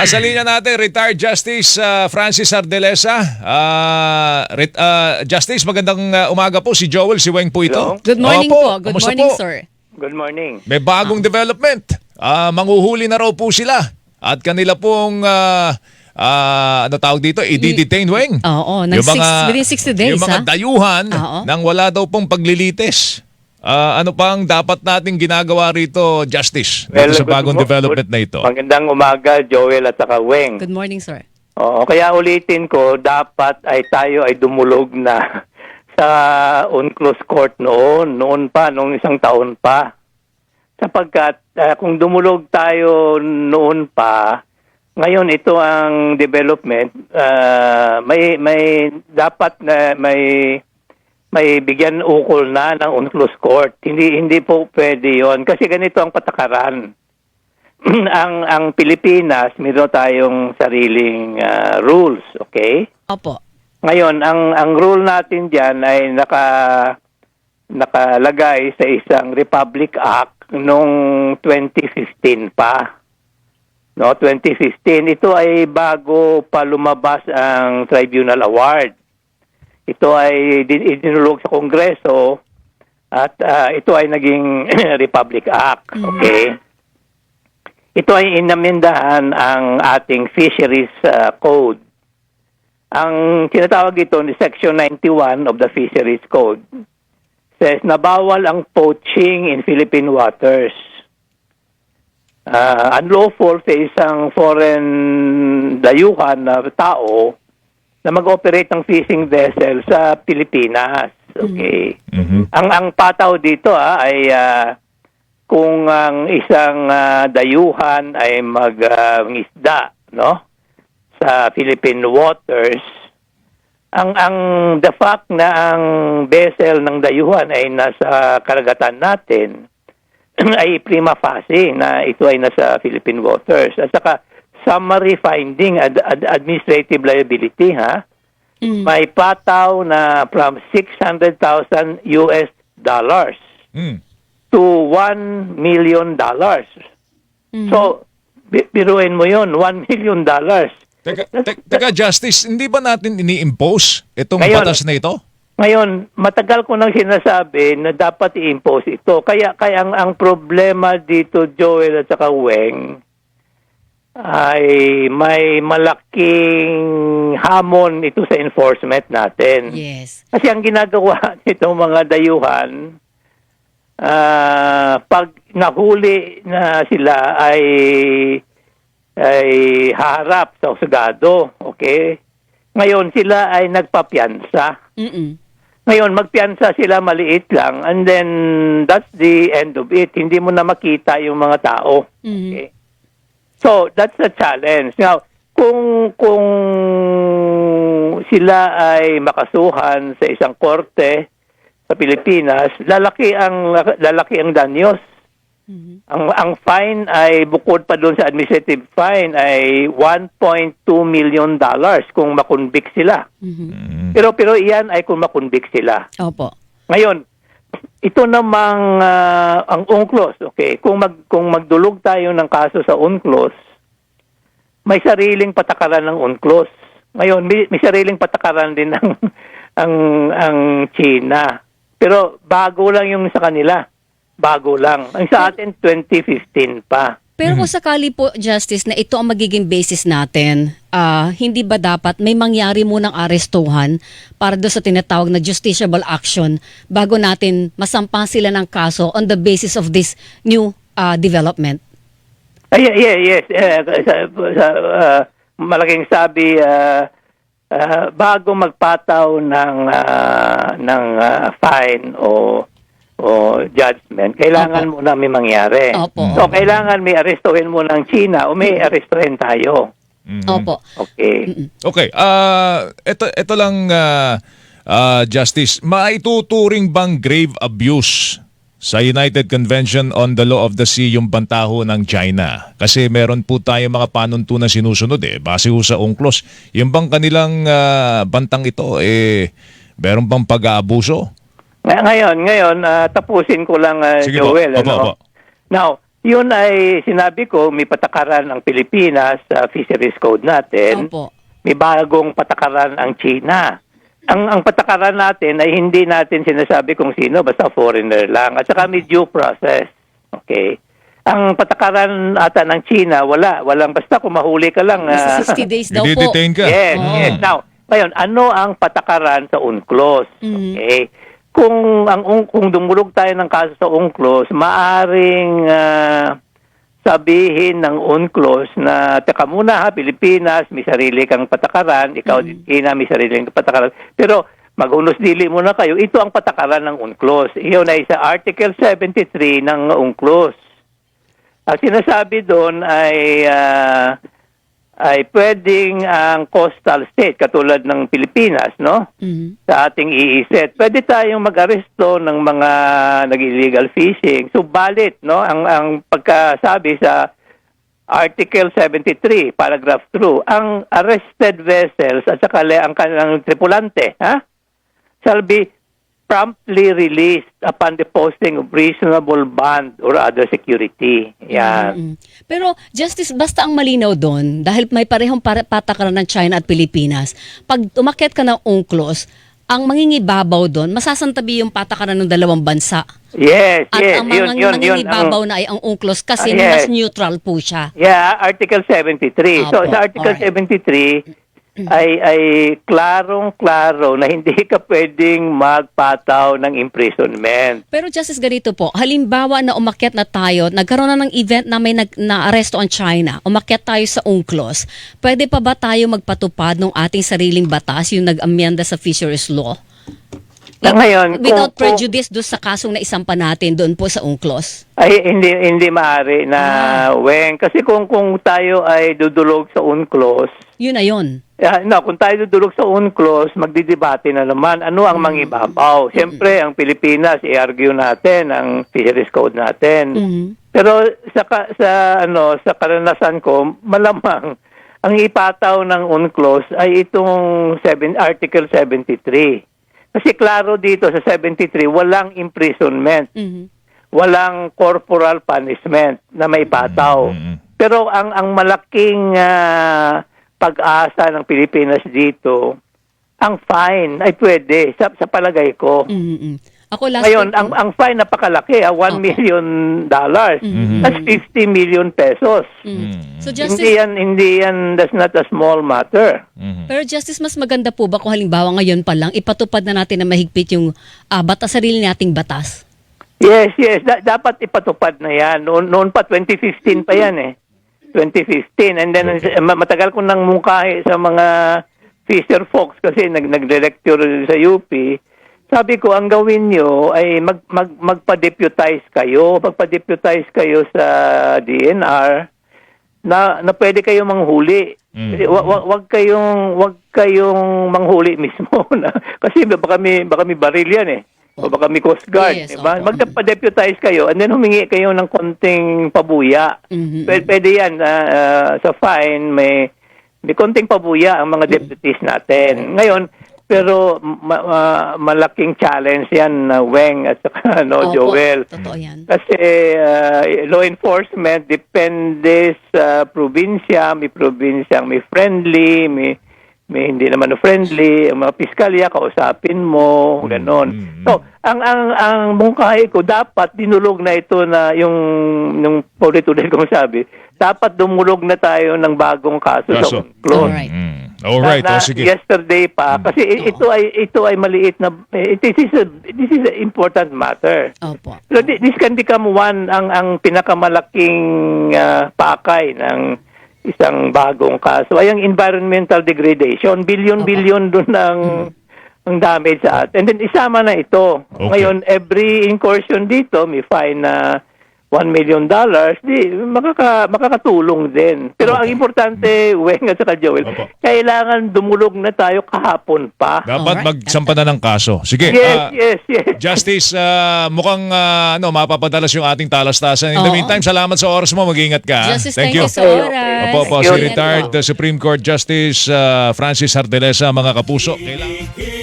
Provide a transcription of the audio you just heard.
Sa linya natin, retired Justice Francis Ardelesa. Justice, magandang umaga po. Si Joel, si Weng po ito. Hello? Good morning Opo, po. Good kamusta morning, po? sir. Good morning. May bagong development. Manguhuli na raw po sila. At kanila pong, ano tawag dito, i-detain, Weng. Oo, within 60 days, Yung mga ha? dayuhan Oo. nang wala daw pong paglilitis. Ano pang dapat nating ginagawa rito, Justice, dito sa bagong development na ito? Magandang umaga, Joel at saka Weng. Good morning, sir. Oo, kaya ulitin ko, dapat ay tayo ay dumulog na sa unclosed court noon pa, noong isang taon pa. Sapagkat kung dumulog tayo noon pa, ngayon ito ang development, may dapat na may bigyan ukol na ng unclosed court. Hindi po pwede 'yon kasi ganito ang patakaran. ang Pilipinas, mayroon tayong sariling rules, okay? Opo. Ngayon, ang rule natin diyan ay nakalagay sa isang Republic Act noong 2015 pa. No, 2015. Ito ay bago pa lumabas ang Tribunal Award. Ito ay idinulog sa Kongreso at ito ay naging Republic Act. Okay? Ito ay inamendahan ang ating Fisheries Code. Ang tinatawag ito ni Section 91 of the Fisheries Code says na bawal ang poaching in Philippine waters. Unlawful sa isang foreign dayuhan na tao na mag-operate ng fishing vessel sa Pilipinas. Okay. Mhm. Ang pataw dito ay kung ang isang dayuhan ay mag-isda, no? Sa Philippine waters, ang the fact na ang vessel ng dayuhan ay nasa karagatan natin ay prima facie na ito ay nasa Philippine waters. At saka summary finding administrative liability, ha? May pataw na from $600,000 to $1 million. So, biruin mo yon, $1 million. Teka, Justice, hindi ba natin ini-impose itong Ngayon, batas na ito? Ngayon, matagal ko nang sinasabi na dapat i-impose ito. Kaya ang problema dito, Joel at saka Weng, ay may malaking hamon ito sa enforcement natin. Yes. Kasi ang ginagawa nitong mga dayuhan, pag nahuli na sila ay haharap sa husgado, okay? Ngayon sila ay nagpapiyansa. Ngayon magpiyansa sila maliit lang and then that's the end of it. Hindi mo na makita yung mga tao. Okay? So, that's the challenge. Now, kung sila ay makasuhan sa isang korte sa Pilipinas, lalaki ang danyos. Ang fine ay bukod pa doon sa administrative fine ay $1.2 million kung makonvict sila. Pero iyan ay kung makonvict sila. Opo. Ngayon, ito namang ang UNCLOS, okay? Kung magdulog tayo ng kaso sa UNCLOS, may sariling patakaran ng UNCLOS. Ngayon, may sariling patakaran din ng ang China. Pero bago lang yung sa kanila. Bago lang. Ang sa atin 2015 pa. Pero kung sakali po, Justice, na ito ang magiging basis natin, hindi ba dapat may mangyari munang arestuhan para doon sa tinatawag na justiciable action bago natin masampa sila ng kaso on the basis of this new development? Yes. Malaking sabi, bago magpataw ng fine o judgment, kailangan Opo. muna may mangyari. Opo. So, kailangan may arestuhin mo ng China o may arestuhin tayo. Opo. Okay. Okay, ito lang, Justice, maituturing bang grave abuse sa United Convention on the Law of the Sea yung bantaho ng China? Kasi meron po tayo mga panuntunan sinusunod base ho sa UNCLOS. Yung bang kanilang bantang ito, meron bang pag-aabuso? Ngayon, tapusin ko lang, Sige po. Joel. Opo. Now, Yun ay sinabi ko, may patakaran ang Pilipinas sa fisheries code natin. Opo. May bagong patakaran ang China. Ang patakaran natin ay hindi natin sinasabi kung sino, basta foreigner lang. At saka may due process. Okay. Ang patakaran ata ng China, walang basta kung mahuli ka lang. Nasa 60 days daw po. I-detain ka. Yes, Oo. yes. Now, ngayon, ano ang patakaran sa UNCLOS? Mhm. Okay. Kung dumulog tayo ng kaso sa UNCLOS, maaring sabihin ng UNCLOS na teka muna ha, Pilipinas, may sarili kang patakaran, ikaw din China, may sarili kang patakaran. Pero maghunos dili muna kayo, ito ang patakaran ng UNCLOS. Iyon ay sa Article 73 ng UNCLOS. Ang sinasabi doon ay pwedeng ang coastal state katulad ng Pilipinas, no? Mhm. Sa ating EEZ, pwede tayong mag-aresto ng mga nag-illegal fishing. Subalit, no, ang pagkasabi sa Article 73, paragraph 2, ang arrested vessels at saka ang kanilang tripulante, shall be promptly released upon the posting of reasonable bond or other security. Yan. Mm-mm. Pero Justice, basta ang malinaw doon, dahil may parehong patakaran ng China at Pilipinas, pag umakyat ka ng UNCLOS, ang mangingibabaw doon, masasantabi yung patakaran ng dalawang bansa. Yes, At yes. ang Yun. mangingibabaw na ay ang UNCLOS kasi Yes. mas neutral po siya. Yeah, Article 73. So Opo, sa Article alright. 73 ay klarong-klaro na hindi ka pwedeng magpataw ng imprisonment. Pero Justice, ganito po, halimbawa na umakyat na tayo, nagkaroon na ng event na may na-aresto ang China, umakyat tayo sa UNCLOS, pwede pa ba tayo magpatupad ng ating sariling batas, yung nag-amyenda sa fisheries law? Na ngayon, Without kung- prejudice doon sa kasong naisampa natin doon po sa UNCLOS? Ay hindi maaari na weng kasi kung tayo ay dudulog sa UNCLOS, Yun na yun. kung tayo dudulog sa UNCLOS, magdidebate na naman ano ang mangibabaw. Siyempre, ang Pilipinas i-argue natin ang fisheries code natin. Mhm. Pero sa karanasan ko, malamang ang ipataw ng UNCLOS ay itong Article 73. Kasi klaro dito sa 73, walang imprisonment, Mhm. walang corporal punishment na may pataw. Pero ang malaking pag-asa ng Pilipinas dito, ang fine ay pwede sa palagay ko. Mhm. Ako last Ngayon, week- ang fine napakalaki, $1 Opo. million. That's 50 million pesos. So Hindi Justice, yan, that's not a small matter. pero Justice, mas maganda po ba kung halimbawa ngayon pa lang, ipatupad na natin na mahigpit yung sarili nating batas? Yes. Dapat ipatupad na yan. Noon pa, 2015 pa yan eh. 2015. And then, matagal ko nang mungkahi sa mga fisher folks kasi nagre-lecture sa UP. Sabi ko, ang gawin nyo ay magpa-deputize kayo. Magpa-deputize kayo sa DNR na pwede kayong manghuli. Wag kayong manghuli mismo na kasi baka may baril yan eh. O baka may Coast Guard, Yes, diba? opo. Magpa-deputize kayo and then humingi kayo ng konting pabuya. Mhm. Pwede yan sa fine may konting pabuya ang mga deputies natin. Ngayon, pero malaking challenge yan Weng at saka Opo, Joel. totoo yan. Kasi law enforcement depende sa probinsya, may probinsyang may friendly, may hindi naman friendly, ang mga piskalya kausapin mo, ganon. So, ang mungkahi ko dapat dinulog na ito na yung ulit-ulit kong sabi, dapat dumulog na tayo ng bagong kaso sa Kaso. UNCLOS. Alright. Alright, Na sige. yesterday pa kasi ito ay maliit na this is an important matter. Opo. So this can become ang pinakamalaking pakay ng isang bagong kaso ay ang environmental degradation. Billion doon ang damage sa atin. And then isama na ito. Okay. Ngayon every incursion dito may fine na $1 million, di makakatulong din. Pero ang importante, Weng at saka Joel, Opo. kailangan dumulog na tayo kahapon pa. Dapat Alright. magsampa na ng kaso. Sige. Yes. Justice, mukhang mapapadalas yung ating talastasan. In the Oo. meantime, salamat sa oras mo. Mag-ingat ka. Justice, thank you sa oras. Opo, Thank si you. retired Supreme Court Justice Francis Hardelesa, mga kapuso. Kailangan